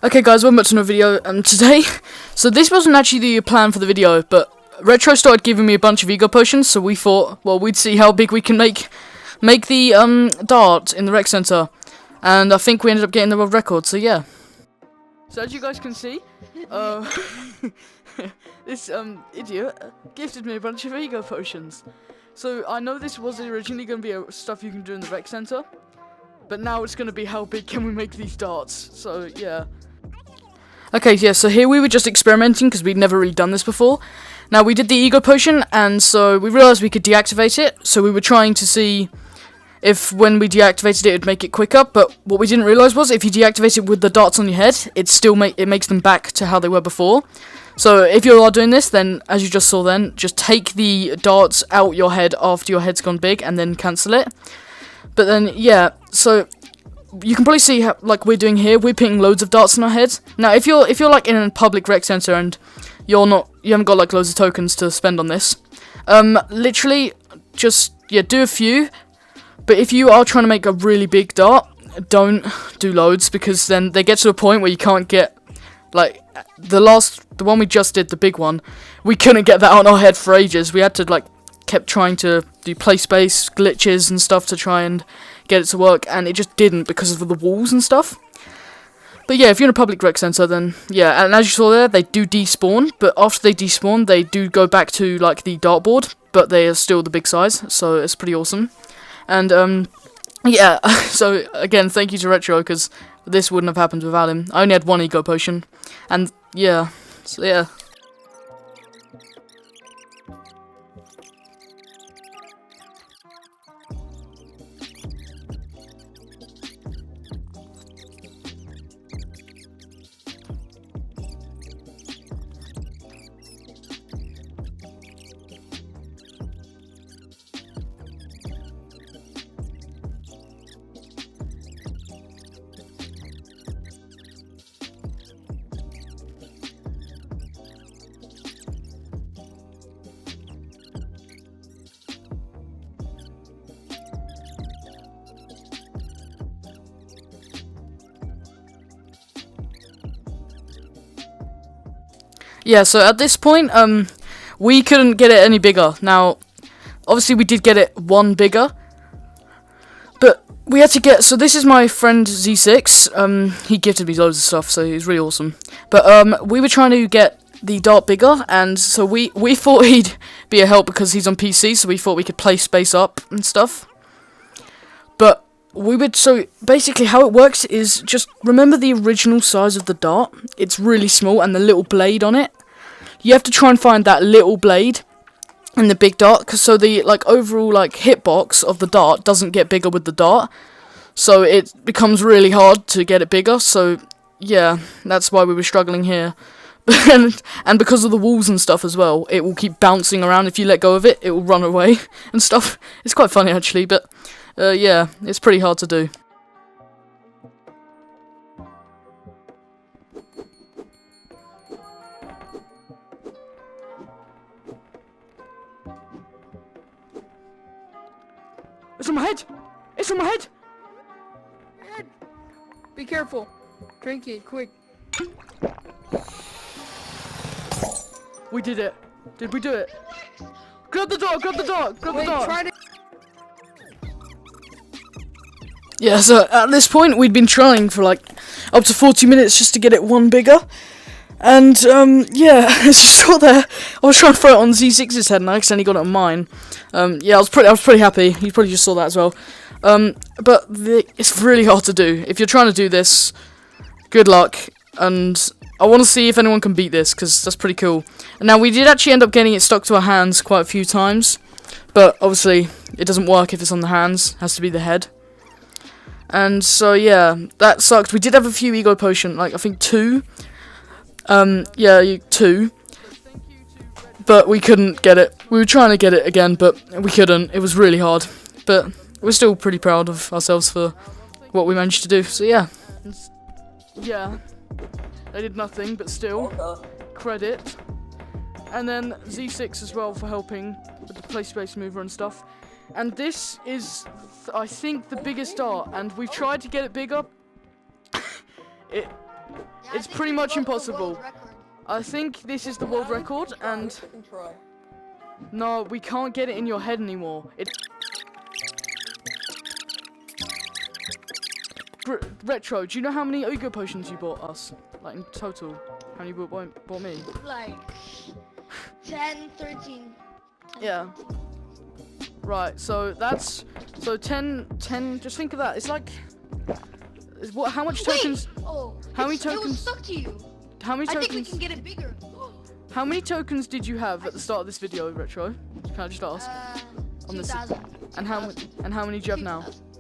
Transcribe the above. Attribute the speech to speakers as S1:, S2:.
S1: Okay guys, welcome back to another video, today, so this wasn't actually the plan for the video, but Retro started giving me a bunch of ego potions, so we thought, well, we'd see how big we can make the, dart in the rec center, and I think we ended up getting the world record, so yeah. So as you guys can see, this, idiot gifted me a bunch of ego potions. So I know this was originally going to be stuff you can do in the rec center, but now it's going to be how big can we make these darts, so yeah. Okay, yeah, so here we were just experimenting because we'd never really done this before. Now, we did the ego potion, and so we realized we could deactivate it, so we were trying to see if when we deactivated it would make it quicker, but what we didn't realize was if you deactivate it with the darts on your head, it makes them back to how they were before. So if you are doing this, then, as you just saw then, just take the darts out your head after your head's gone big, and then cancel it. But then, yeah, so you can probably see how, like we're doing here, we're putting loads of darts in our heads. Now, if you're like in a public rec center and you haven't got like loads of tokens to spend on this, literally just do a few. But if you are trying to make a really big dart, don't do loads, because then they get to a point where you can't get, like the one we just did, the big one, we couldn't get that on our head for ages. We had to kept trying to do play space glitches and stuff to try and get it to work, and it just didn't because of the walls and stuff. But yeah, if you're in a public rec center, then yeah, and as you saw there, they do despawn, but after they despawn, they do go back to like the dartboard, but they are still the big size, so it's pretty awesome. And yeah, so again, thank you to Retro, because this wouldn't have happened without him. I only had one ego potion, and yeah, so yeah. Yeah, so at this point, we couldn't get it any bigger. Now, obviously we did get it one bigger, but we had to get, so this is my friend Z6, he gifted me loads of stuff, so he's really awesome. But, we were trying to get the dart bigger, and so we thought he'd be a help because he's on PC, so we thought we could play space up and stuff. But so basically how it works is just remember the original size of the dart. It's really small, and the little blade on it. You have to try and find that little blade in the big dart, because so the overall hitbox of the dart doesn't get bigger with the dart, so it becomes really hard to get it bigger. So yeah, that's why we were struggling here. And because of the walls and stuff as well, it will keep bouncing around. If you let go of it, it will run away and stuff. It's quite funny actually, but yeah, it's pretty hard to do. It's on my head! It's on my head!
S2: Head. Be careful. Drink it, quick.
S1: We did it. Did we do it? Grab the dart! Grab the dart! Grab the dart!
S2: Try to.
S1: Yeah, so at this point, we'd been trying for up to 40 minutes just to get it one bigger. And, yeah, as you saw there, I was trying to throw it on Z6's head and I accidentally got it on mine. Yeah, I was pretty happy. You probably just saw that as well. But it's really hard to do. If you're trying to do this, good luck. And I want to see if anyone can beat this, because that's pretty cool. And now, we did actually end up getting it stuck to our hands quite a few times. But, obviously, it doesn't work if it's on the hands. It has to be the head. And so, yeah, that sucked. We did have a few ego potions, I think 2. Yeah, 2. But we couldn't get it. We were trying to get it again, but we couldn't. It was really hard. But we're still pretty proud of ourselves for what we managed to do. So, yeah. Yeah. I did nothing, but still. Credit. And then Z6 as well for helping with the play space mover and stuff. And this is, I think, the biggest dart, and we've tried to get it bigger.
S3: Yeah, I
S1: It's
S3: think
S1: pretty
S3: we
S1: much
S3: broke the
S1: impossible.
S3: world record.
S1: I think this is the world record, and no, we can't get it in your head anymore. Retro, do you know how many Ego potions you bought us? Like in total? How many you bought me?
S3: Like 10, 13. 10,
S1: Yeah.
S3: 13.
S1: Right, so that's... So 10, just think of that. It's like... How much tokens...
S3: Wait! Oh,
S1: How many
S3: It was
S1: tokens...
S3: stuck to you.
S1: How many
S3: I
S1: tokens...
S3: think we can get it bigger.
S1: How many tokens did you have at the start of this video, Retro? Can I just ask? On this-
S3: 2,000.
S1: And how many do you have now?
S3: 2,000.